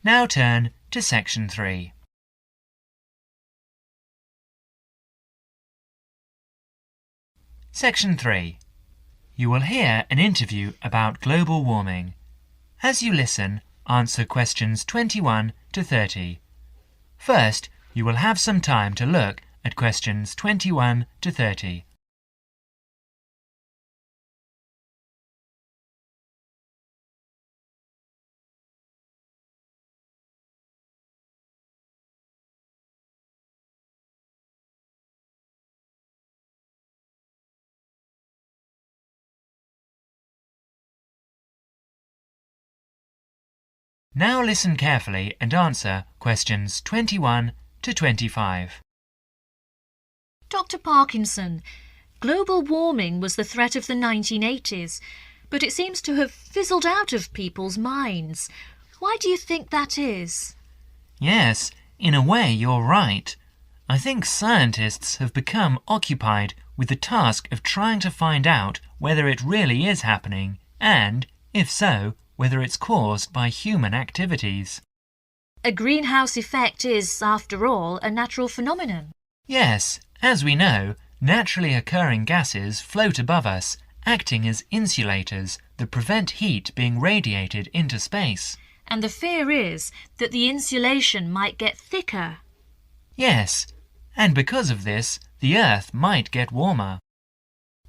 Now turn to Section 3. Section 3. You will hear an interview about global warming. As you listen, answer questions 21 to 30. First, you will have some time to look at questions 21 to 30. Now listen carefully and answer questions 21 to 25. Dr. Parkinson, global warming was the threat of the 1980s, but it seems to have fizzled out of people's minds. Why do you think that is? Yes, in a way you're right. I think scientists have become occupied with the task of trying to find out whether it really is happening and, if so, whether it's caused by human activities. A greenhouse effect is, after all, a natural phenomenon. Yes, as we know, naturally occurring gases float above us, acting as insulators that prevent heat being radiated into space. And the fear is that the insulation might get thicker. Yes, and because of this, the Earth might get warmer.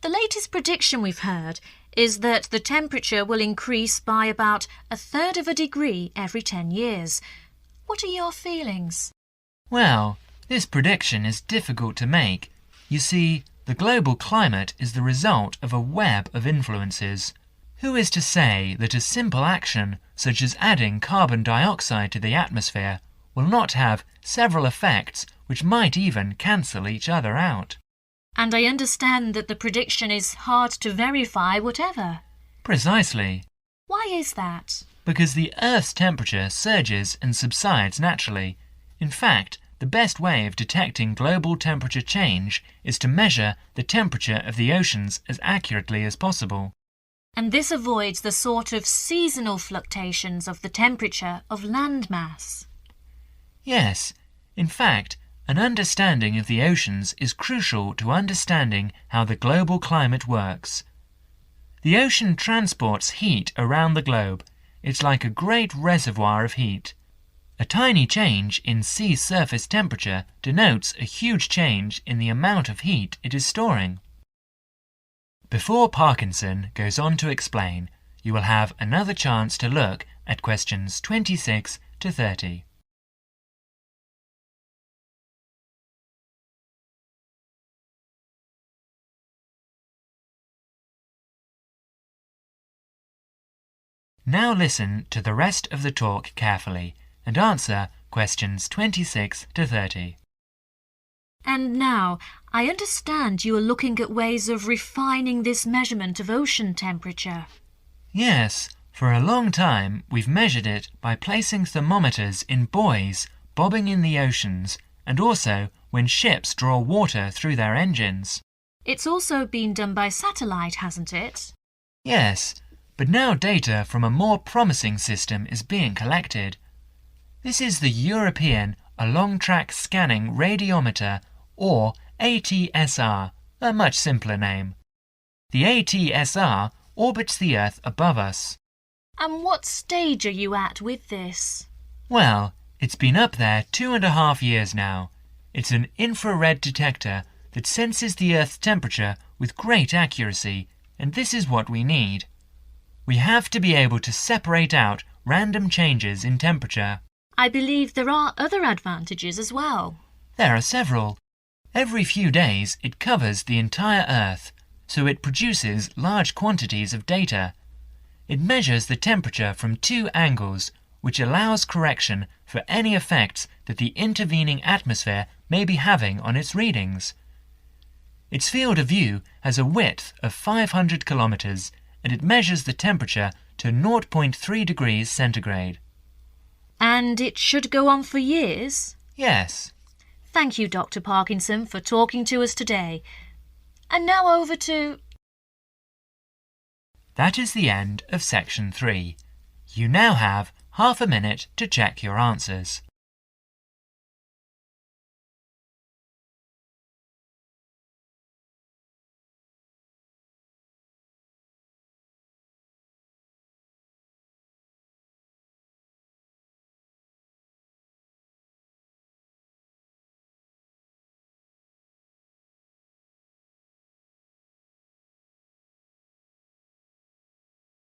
The latest prediction we've heard is that the temperature will increase by about 1/3 of a degree every 10 years. What are your feelings? Well, this prediction is difficult to make. You see, the global climate is the result of a web of influences. Who is to say that a simple action, such as adding carbon dioxide to the atmosphere, will not have several effects which might even cancel each other out? And I understand that the prediction is hard to verify whatever. Precisely. Why is that? Because the Earth's temperature surges and subsides naturally. In fact, the best way of detecting global temperature change is to measure the temperature of the oceans as accurately as possible. And this avoids the sort of seasonal fluctuations of the temperature of landmass. Yes, in fact, an understanding of the oceans is crucial to understanding how the global climate works. The ocean transports heat around the globe. It's like a great reservoir of heat. A tiny change in sea surface temperature denotes a huge change in the amount of heat it is storing. Before Parkinson goes on to explain, you will have another chance to look at questions 26 to 30. Now listen to the rest of the talk carefully and answer questions 26 to 30. And now, I understand you are looking at ways of refining this measurement of ocean temperature. Yes, for a long time we've measured it by placing thermometers in buoys bobbing in the oceans and also when ships draw water through their engines. It's also been done by satellite, hasn't it? Yes, but now data from a more promising system is being collected. This is the European Along-Track Scanning Radiometer, or ATSR, a much simpler name. The ATSR orbits the Earth above us. And what stage are you at with this? Well, it's been up there 2.5 years now. It's an infrared detector that senses the Earth's temperature with great accuracy, and this is what we need. We have to be able to separate out random changes in temperature. I believe there are other advantages as well. There are several. Every few days it covers the entire Earth, so it produces large quantities of data. It measures the temperature from 2 angles, which allows correction for any effects that the intervening atmosphere may be having on its readings. Its field of view has a width of 500 kilometers, and it measures the temperature to 0.3 degrees centigrade. And it should go on for years? Yes. Thank you, Dr. Parkinson, for talking to us today. And now over to... That is the end of Section 3. You now have half a minute to check your answers.